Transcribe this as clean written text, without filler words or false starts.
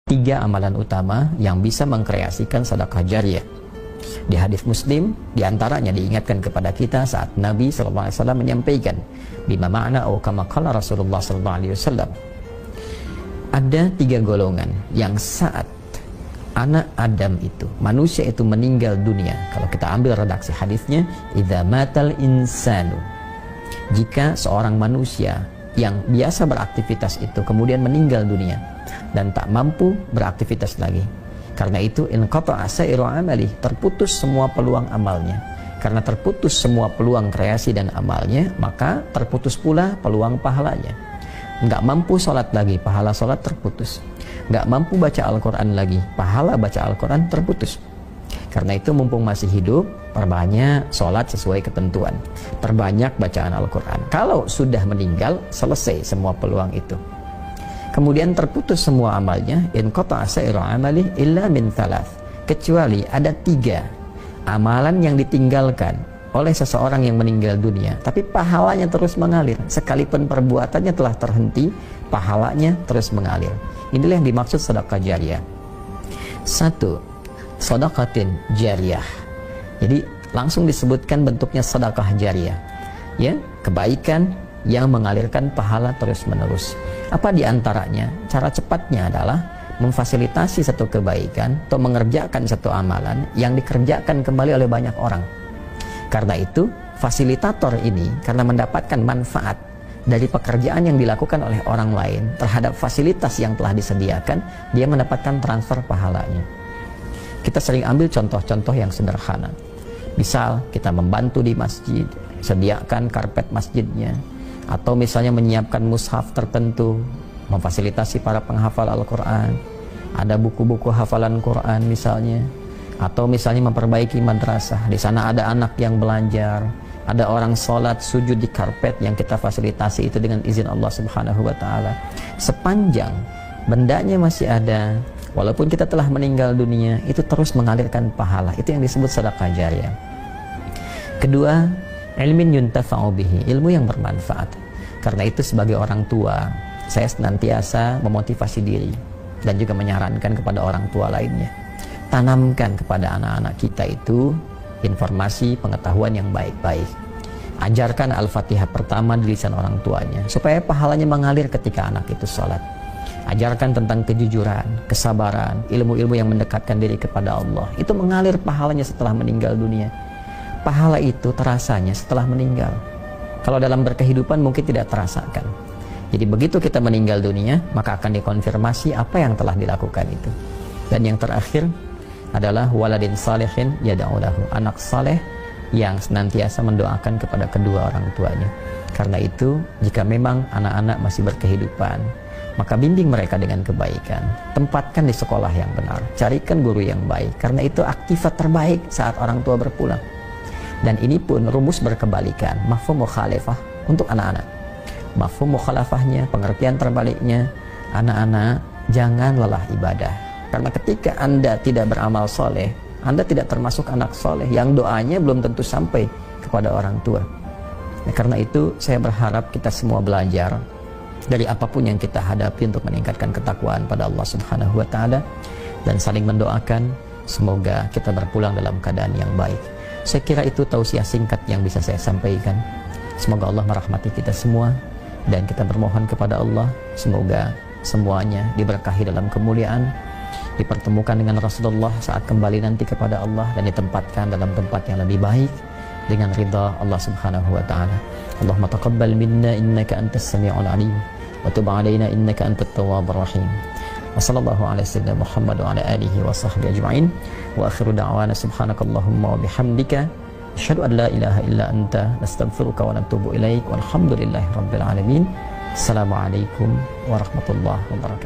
Tiga amalan utama yang bisa mengkreasikan sedekah jariyah. Di hadis Muslim, diantaranya diingatkan kepada kita saat Nabi SAW menyampaikan, bima ma'na atau kama qala Rasulullah SAW. Ada tiga golongan yang saat anak Adam itu, manusia itu meninggal dunia. Kalau kita ambil redaksi hadisnya, idza matal insanu, jika seorang manusia yang biasa beraktivitas itu kemudian meninggal dunia dan tak mampu beraktivitas lagi, karena itu inqata'a sa'iru amali, terputus semua peluang amalnya. Karena terputus semua peluang kreasi dan amalnya, maka terputus pula peluang pahalanya. Nggak mampu sholat lagi, pahala sholat terputus. Nggak mampu baca Al-Quran lagi, pahala baca Al-Quran terputus. Karena itu mumpung masih hidup, perbanyak sholat sesuai ketentuan, perbanyak bacaan Al-Quran. Kalau sudah meninggal, selesai semua peluang itu. Kemudian terputus semua amalnya, inqata'a sa'iru amali illa min thalath, kecuali ada tiga amalan yang ditinggalkan oleh seseorang yang meninggal dunia, tapi pahalanya terus mengalir. Sekalipun perbuatannya telah terhenti, pahalanya terus mengalir. Inilah yang dimaksud sedekah jariyah. Satu, sedekatin jariyah. Jadi langsung disebutkan bentuknya sedekah jariyah, ya, kebaikan yang mengalirkan pahala terus menerus. Apa diantaranya? Cara cepatnya adalah memfasilitasi satu kebaikan atau mengerjakan satu amalan yang dikerjakan kembali oleh banyak orang. Karena itu fasilitator ini, karena mendapatkan manfaat dari pekerjaan yang dilakukan oleh orang lain terhadap fasilitas yang telah disediakan, dia mendapatkan transfer pahalanya. Kita sering ambil contoh-contoh yang sederhana. Misal kita membantu di masjid, sediakan karpet masjidnya, atau misalnya menyiapkan mushaf tertentu, memfasilitasi para penghafal Al-Quran, ada buku-buku hafalan Quran misalnya, atau misalnya memperbaiki madrasah, di sana ada anak yang belajar, ada orang sholat sujud di karpet yang kita fasilitasi itu dengan izin Allah Subhanahu wa Ta'ala. Sepanjang bendanya masih ada, walaupun kita telah meninggal dunia, itu terus mengalirkan pahala. Itu yang disebut sedekah jariyah. Kedua, ilmin yuntafa'u bihi, ilmu yang bermanfaat. Karena itu sebagai orang tua, saya senantiasa memotivasi diri dan juga menyarankan kepada orang tua lainnya, tanamkan kepada anak-anak kita itu informasi pengetahuan yang baik-baik. Ajarkan Al-Fatihah pertama di lisan orang tuanya, supaya pahalanya mengalir ketika anak itu sholat. Ajarkan tentang kejujuran, kesabaran, ilmu-ilmu yang mendekatkan diri kepada Allah. Itu mengalir pahalanya setelah meninggal dunia. Pahala itu terasanya setelah meninggal. Kalau dalam berkehidupan mungkin tidak terasakan. Jadi begitu kita meninggal dunia, maka akan dikonfirmasi apa yang telah dilakukan itu. Dan yang terakhir adalah waladin salihin yad'u lahu, anak saleh yang senantiasa mendoakan kepada kedua orang tuanya. Karena itu, jika memang anak-anak masih berkehidupan, maka bimbing mereka dengan kebaikan, tempatkan di sekolah yang benar, carikan guru yang baik, karena itu aktifat terbaik saat orang tua berpulang. Dan ini pun rumus berkebalikan, mafhum mukhalafah untuk anak-anak. Mafhum mukhalafahnya, pengertian terbaliknya, anak-anak jangan lelah ibadah. Karena ketika Anda tidak beramal soleh, Anda tidak termasuk anak soleh yang doanya belum tentu sampai kepada orang tua. Nah, karena itu saya berharap kita semua belajar dari apapun yang kita hadapi untuk meningkatkan ketakwaan pada Allah Subhanahu wa Ta'ala, dan saling mendoakan semoga kita berpulang dalam keadaan yang baik. Saya kira itu tausiah singkat yang bisa saya sampaikan. Semoga Allah merahmati kita semua, dan kita bermohon kepada Allah semoga semuanya diberkahi dalam kemuliaan, dipertemukan dengan Rasulullah saat kembali nanti kepada Allah, dan ditempatkan dalam tempat yang lebih baik dengan ridha Allah Subhanahu wa Ta'ala. Allahumma taqabbal minna innaka antas sami'ul alim wa tub 'alaina innaka antat tawwabur rahim. Wa sallallahu ala sayyidina Muhammad wa ala alihi wa sahbihi ajma'in. Wa akhiru da'wana subhanakallahumma wa bihamdika asyhadu an la ilaha illa anta nastaghfiruka wa natubu ilaik walhamdulillahi rabbil alamin. Assalamualaikum warahmatullahi wabarakatuh.